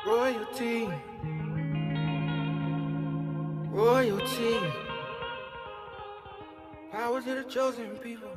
Royalty, royalty, power to the chosen people.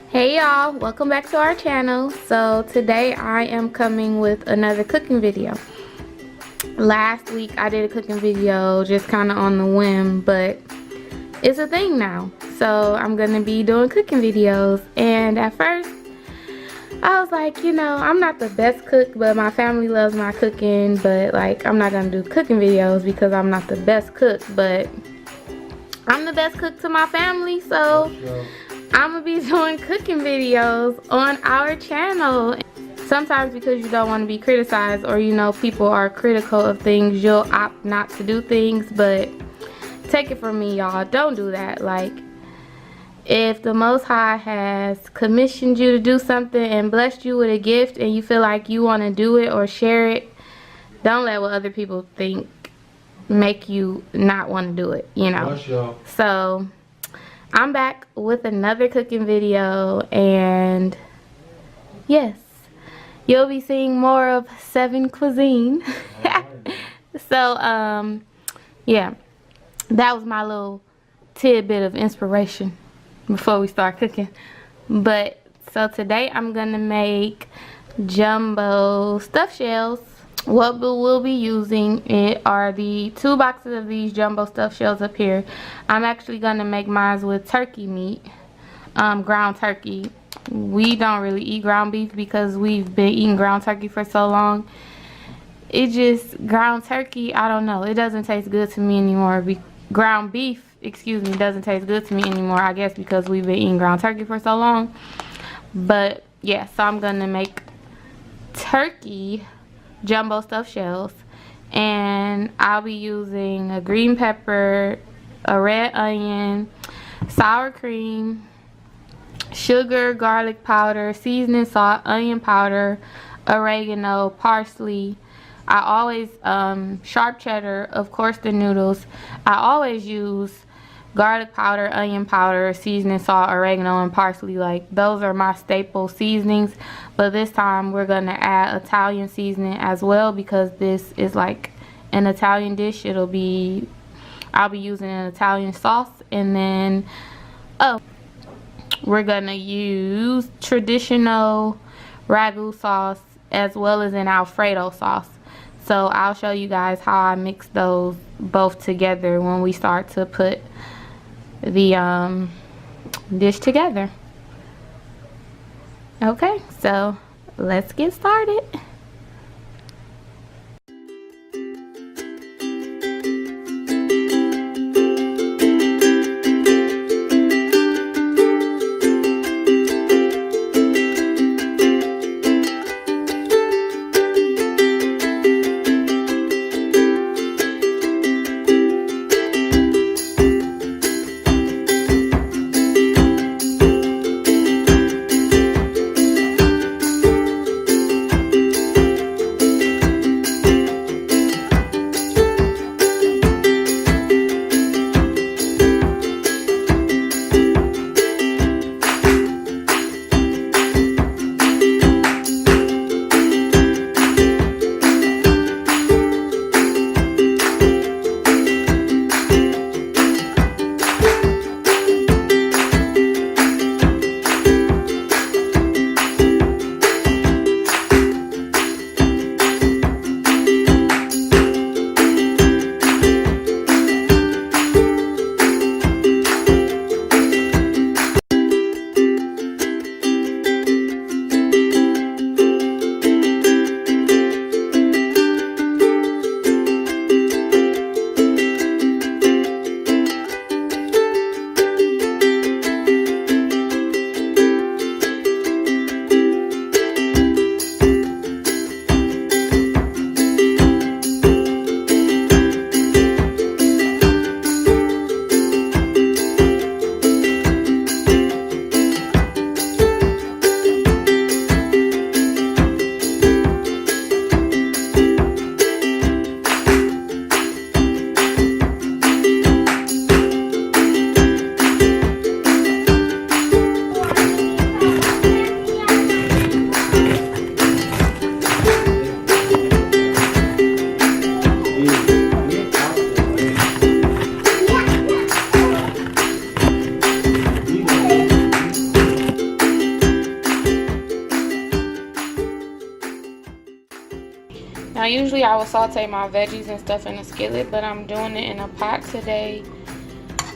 Hey y'all, welcome back to our channel. So today I am coming with another cooking video. Last week I did a cooking video just kind of on the whim, but it's a thing now. So I'm gonna be doing cooking videos, and at first I was like, you know, I'm not the best cook, but my family loves my cooking, but like I'm not gonna do cooking videos because I'm not the best cook, but I'm the best cook to my family, so I'm gonna be doing cooking videos on our channel. Sometimes because you don't want to be criticized, or you know people are critical of things, you'll opt not to do things, but take it from me, y'all, don't do that. Like, if the Most High has commissioned you to do something and blessed you with a gift and you feel like you want to do it or share it, don't let what other people think make you not want to do it, you know. So I'm back with another cooking video, and yes, you'll be seeing more of 7 Cuisine. So yeah, that was my little tidbit of inspiration before we start cooking. But so today I'm gonna make jumbo stuffed shells. What we'll be using are the 2 boxes of these jumbo stuffed shells up here. I'm actually gonna make mine with turkey meat, ground turkey. We don't really eat ground beef because we've been eating ground turkey for so long. It just, ground turkey, I don't know, it doesn't taste good to me anymore. Ground beef, excuse me, doesn't taste good to me anymore, I guess because we've been eating ground turkey for so long. But yeah, so I'm gonna make turkey jumbo stuffed shells, and I'll be using a green pepper, a red onion, sour cream, sugar, garlic powder, seasoning salt, onion powder, oregano, parsley. I always sharp cheddar, of course, the noodles. I always use garlic powder, onion powder, seasoning salt, oregano, and parsley. Like, those are my staple seasonings, but this time we're gonna add Italian seasoning as well because this is like an Italian dish. I'll be using an Italian sauce, and then we're gonna use traditional ragu sauce as well as an Alfredo sauce. So I'll show you guys how I mix those both together when we start to put the dish together. Okay, so let's get started. Now usually I will saute my veggies and stuff in a skillet, but I'm doing it in a pot today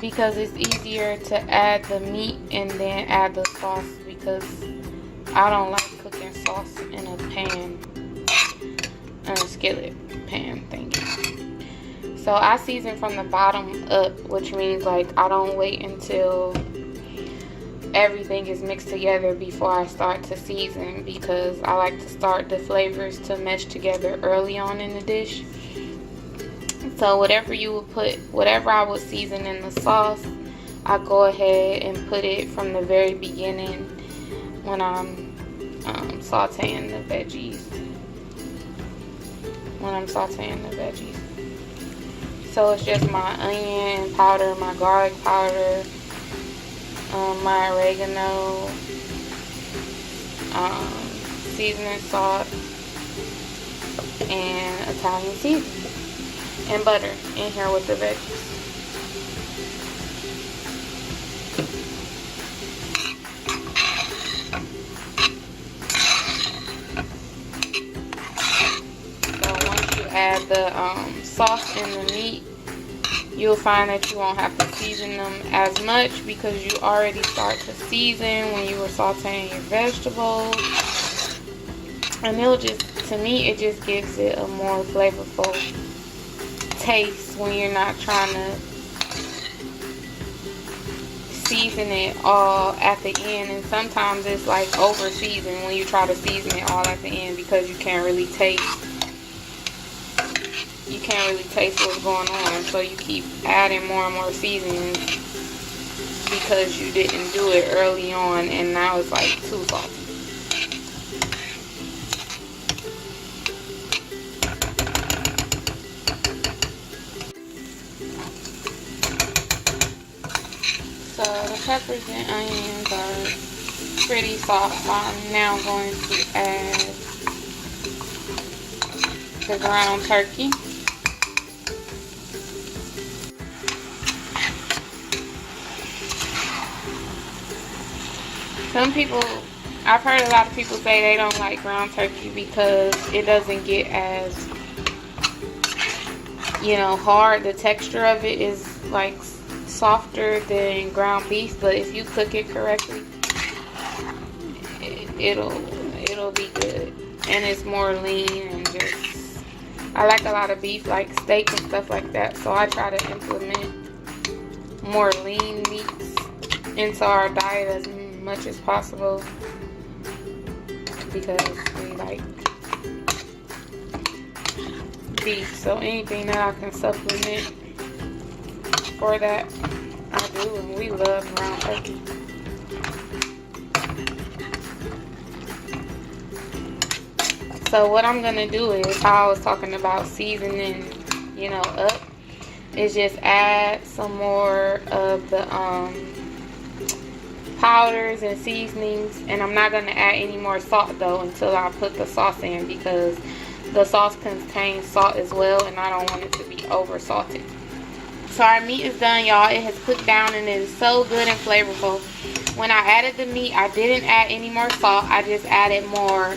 because it's easier to add the meat and then add the sauce, because I don't like cooking sauce in a pan, in a skillet pan thingy. So I season from the bottom up, which means like I don't wait until everything is mixed together before I start to season, because I like to start the flavors to mesh together early on in the dish. So whatever you would put, whatever I would season in the sauce, I go ahead and put it from the very beginning when I'm sauteing the veggies. So it's just my onion powder, my garlic powder, my oregano, seasoning salt, and Italian seasoning, and butter in here with the veggies. So once you add the sauce and the meat, you'll find that you won't have to season them as much, because you already start to season when you were sauteing your vegetables. And it'll just, to me, it just gives it a more flavorful taste when you're not trying to season it all at the end. And sometimes it's like over seasoned when you try to season it all at the end, because you can't really taste what's going on. So you keep adding more and more seasonings because you didn't do it early on, and now it's like too salty. So the peppers and onions are pretty soft, so I'm now going to add the ground turkey. Some people, I've heard a lot of people say they don't like ground turkey because it doesn't get as, hard. The texture of it is like softer than ground beef, but if you cook it correctly, it'll be good. And it's more lean, and just, I like a lot of beef, like steak and stuff like that, so I try to implement more lean meats into our diet as much as possible, because we like beef. So anything that I can supplement for that, I do, and we love ground turkey. So what I'm gonna do is, how I was talking about seasoning, up, is just add some more of the powders and seasonings, and I'm not going to add any more salt though until I put the sauce in, because the sauce contains salt as well, and I don't want it to be over salted. So our meat is done, y'all. It has cooked down, and it is so good and flavorful. When I added the meat, I didn't add any more salt. I just added more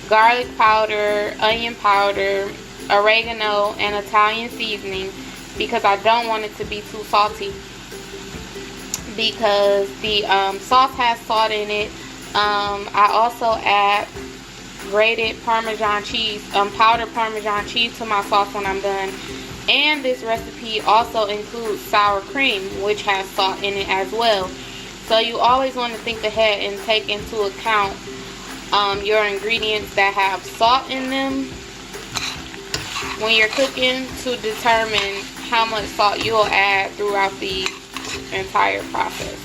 garlic powder, onion powder, oregano, and Italian seasoning, because I don't want it to be too salty, because the sauce has salt in it. I also add grated Parmesan cheese, powdered Parmesan cheese to my sauce when I'm done. And this recipe also includes sour cream, which has salt in it as well. So you always want to think ahead and take into account your ingredients that have salt in them when you're cooking, to determine how much salt you'll add throughout the entire process,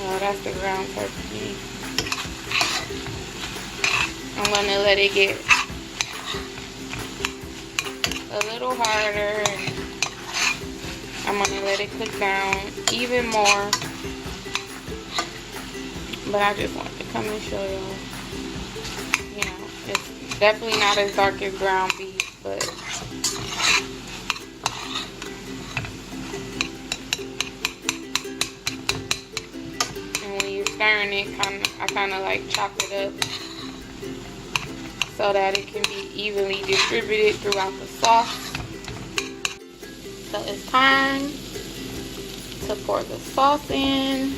Oh, that's the ground turkey. I'm going to let it get a little harder, and I'm going to let it cook down even more. But I just want to come and show y'all. It's definitely not as dark as ground beef, but and when you're stirring it, I kind of like chop it up so that it can be evenly distributed throughout the sauce. So it's time to pour the sauce in.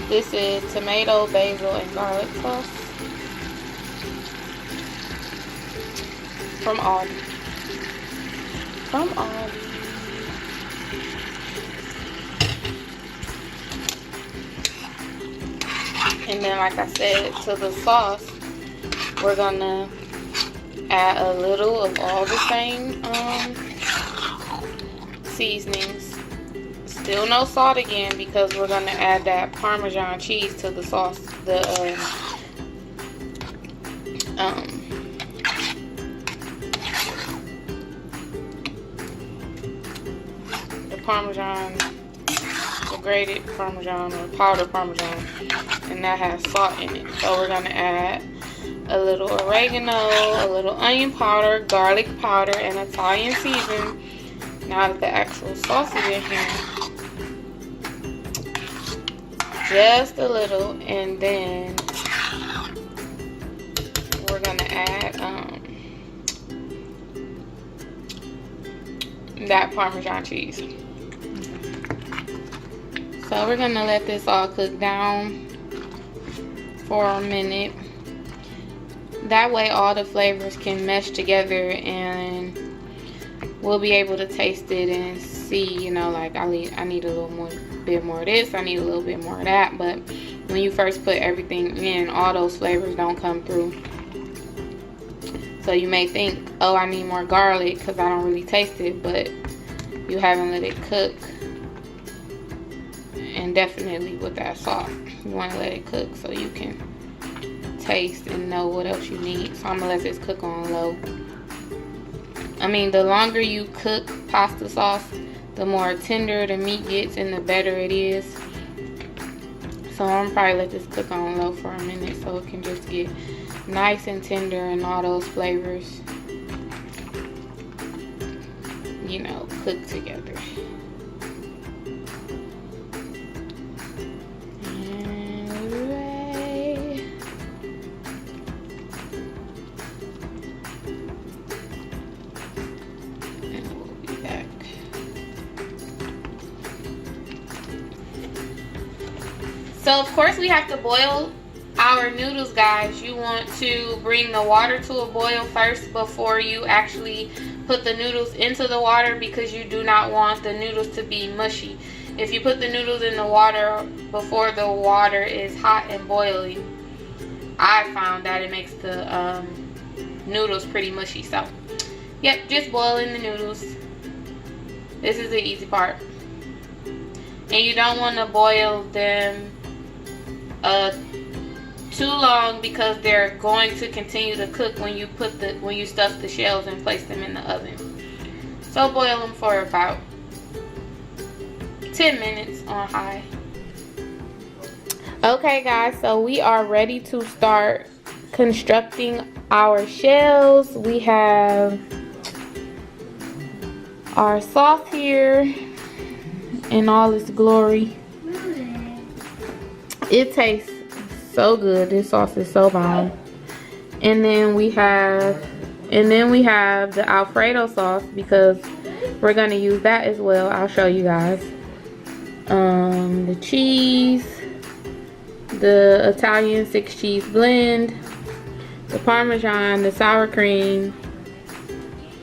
This is tomato, basil, and garlic sauce from Aldi. And then, like I said, to the sauce, we're gonna add a little of all the same seasonings. Still no salt again, because we're gonna add that Parmesan cheese to the sauce. The Parmesan, the grated Parmesan or powdered Parmesan, and that has salt in it. So we're gonna add a little oregano, a little onion powder, garlic powder, and Italian seasoning. Now that the actual sauce is in here, just a little, and then we're gonna add that Parmesan cheese. So we're gonna let this all cook down for a minute. That way all the flavors can mesh together, and we'll be able to taste it and see, you know, like I need a bit more of this, I need a little bit more of that. But when you first put everything in, all those flavors don't come through. So you may think, oh, I need more garlic because I don't really taste it, but you haven't let it cook. And definitely with that salt, you want to let it cook so you can taste and know what else you need. So I'm gonna let this cook on low. I mean, the longer you cook pasta sauce, the more tender the meat gets and the better it is. So I'm gonna probably let this cook on low for a minute so it can just get nice and tender and all those flavors, you know, cook together. So of course we have to boil our noodles, guys. You want to bring the water to a boil first before you actually put the noodles into the water, because you do not want the noodles to be mushy. If you put the noodles in the water before the water is hot and boiling, I found that it makes the noodles pretty mushy. So yep, just boil in the noodles. This is the easy part. And you don't want to boil them too long, because they're going to continue to cook when you stuff the shells and place them in the oven. So boil them for about 10 minutes on high. Okay guys, so we are ready to start constructing our shells. We have our sauce here in all its glory. It tastes so good. This sauce is so bomb. And then we have the Alfredo sauce, because we're gonna use that as well. I'll show you guys. The cheese, the Italian 6-cheese blend, the Parmesan, the sour cream,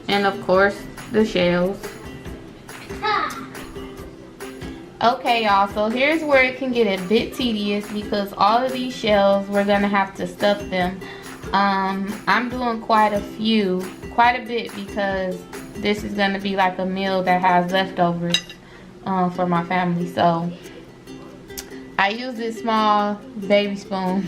and of course the shells. Okay y'all, so here's where it can get a bit tedious, because all of these shells, we're gonna have to stuff them. I'm doing quite a bit, because this is gonna be like a meal that has leftovers for my family. So I use this small baby spoon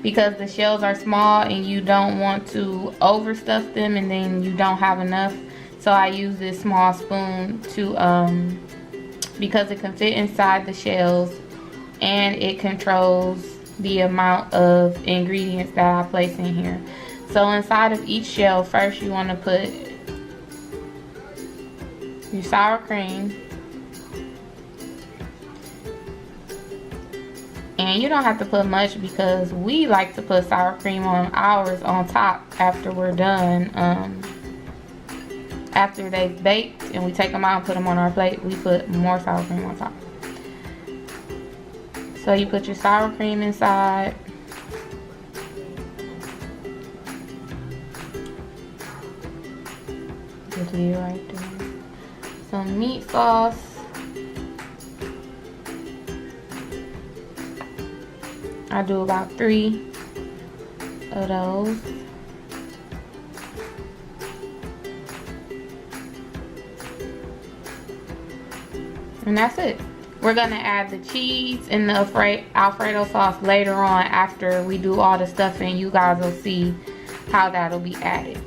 because the shells are small and you don't want to overstuff them and then you don't have enough. So I use this small spoon to because it can fit inside the shells and it controls the amount of ingredients that I place in here. So inside of each shell, first you want to put your sour cream, And you don't have to put much because we like to put sour cream on ours on top after we're done. After they've baked and we take them out and put them on our plate, we put more sour cream on top. So you put your sour cream inside. Just leave it right there. Some meat sauce. I do about 3 of those. And that's it. We're gonna add the cheese and the Alfredo sauce later on after we do all the stuffing. You guys will see how that'll be added.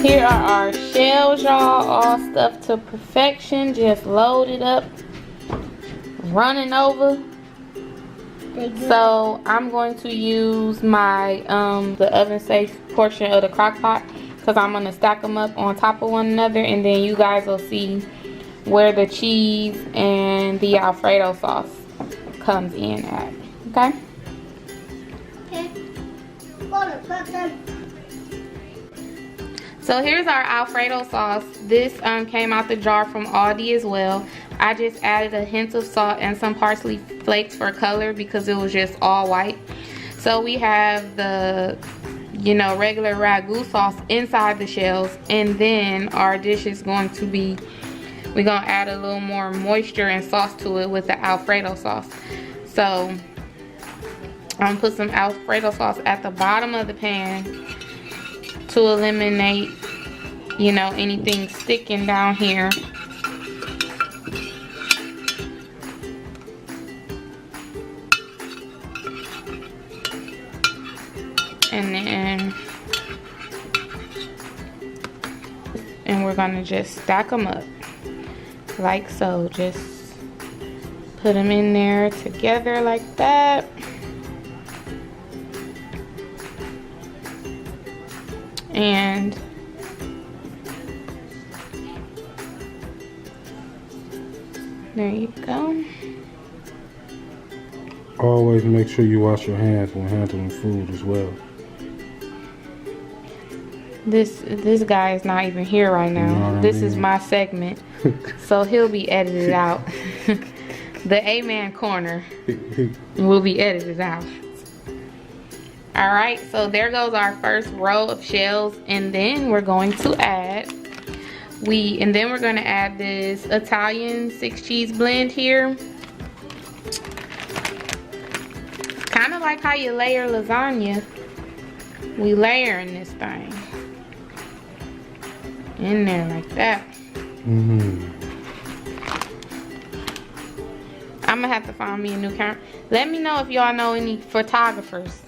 Here are our shells, y'all, all stuffed to perfection, just loaded up, running over. So I'm going to use my the oven safe portion of the crock pot because I'm going to stack them up on top of one another, and then you guys will see where the cheese and the Alfredo sauce comes in at. Okay? So here's our Alfredo sauce. This came out the jar from Aldi as well. I just added a hint of salt and some parsley flakes for color because it was just all white. So we have the, you know, regular ragu sauce inside the shells, and then our dish is going to be, we're gonna add a little more moisture and sauce to it with the Alfredo sauce. So I'm gonna put some Alfredo sauce at the bottom of the pan to eliminate, you know, anything sticking down here. And we're gonna just stack them up like so. Just put them in there together like that. And there you go. Always make sure you wash your hands when handling food as well. This guy is not even here right now. You know this is my segment, so he'll be edited out. The A-man corner will be edited out. All right, so there goes our first row of shells, and then we're going to add this Italian 6-cheese blend here. Kind of like how you layer lasagna. We layering this thing in there like that. I'm gonna have to find me a new camera. Let me know if y'all know any photographers.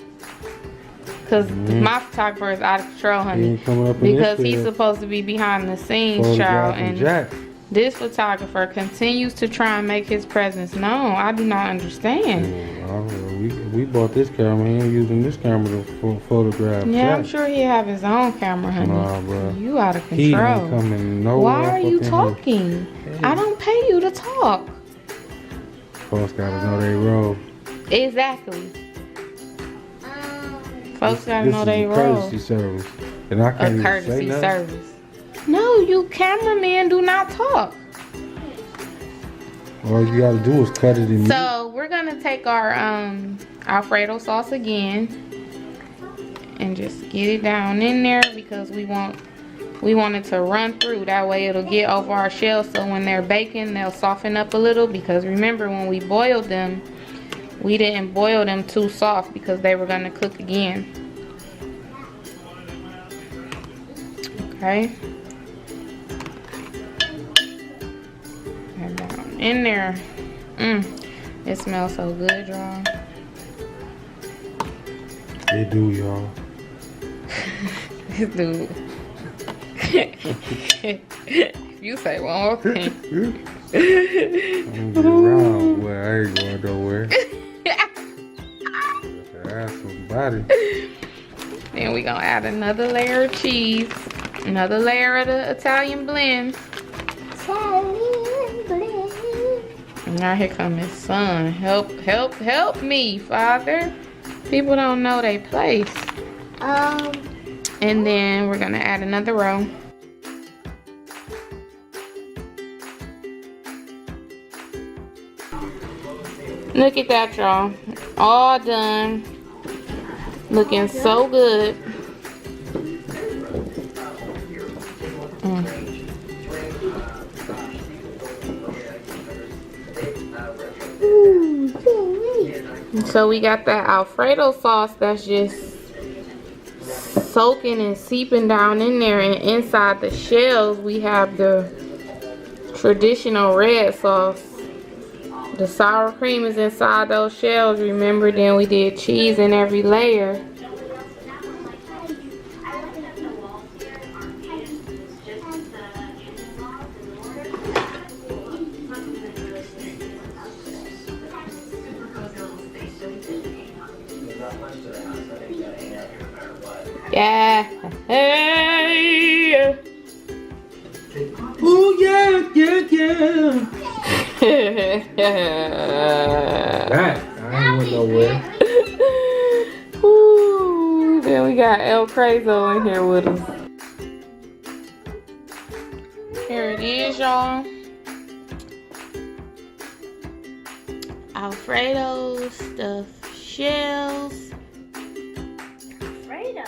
Because my photographer is out of control, He honey. ain't coming up in Because this he's video. supposed to be behind the scenes, child. Photographing And Jack. this photographer continues to try and make his presence known. I do not understand. We bought this camera. He ain't using this camera to photograph Yeah, Jack. I'm sure he have his own camera, honey. Nah, bro. You out of He ain't control. coming nowhere. Why are you fucking talking? Hey. I don't pay you to talk. Folks gotta know they role. Exactly. Folks gotta know they This is a role. courtesy service. And I can't A even say courtesy nothing. service. No, you cameraman do not talk. All you gotta do is cut it in. So we're gonna take our Alfredo sauce again and just get it down in there because we want it to run through. That way it'll get over our shells, so when they're baking they'll soften up a little, because remember when we boiled them, we didn't boil them too soft because they were gonna cook again. Okay. And down in there. It smells so good, y'all. They do, y'all. This dude. If you say one more thing. I'm gonna get around where I ain't going nowhere. Ask somebody. Then we gonna add another layer of cheese. Another layer of the Italian blend. And now here come his son. Help me, Father. People don't know their place. And then we're gonna add another row. Look at that, y'all. All done. Looking so good. So we got that Alfredo sauce that's just soaking and seeping down in there, and inside the shells we have the traditional red sauce. The sour cream is inside those shells, remember? Then we did cheese in every layer. Yeah. Hey. Oh yeah. That I ain't went nowhere. Ooh, then we got El Crazo in here with us. Here it is, y'all. Alfredo stuffed shells. Alfredo.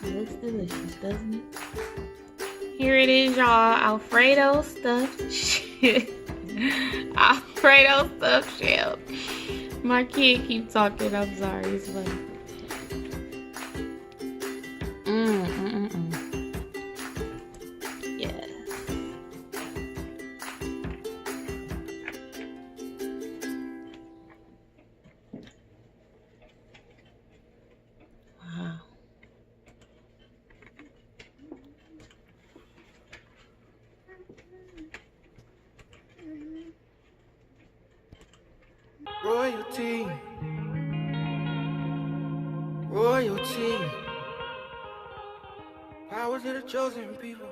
It looks delicious, doesn't it? Here it is, y'all. Alfredo stuffed shells. Alfredo stuffed shells. My kid keeps talking. I'm sorry. It's funny. Yes. Wow. Royalty. Royalty. Power to the chosen people.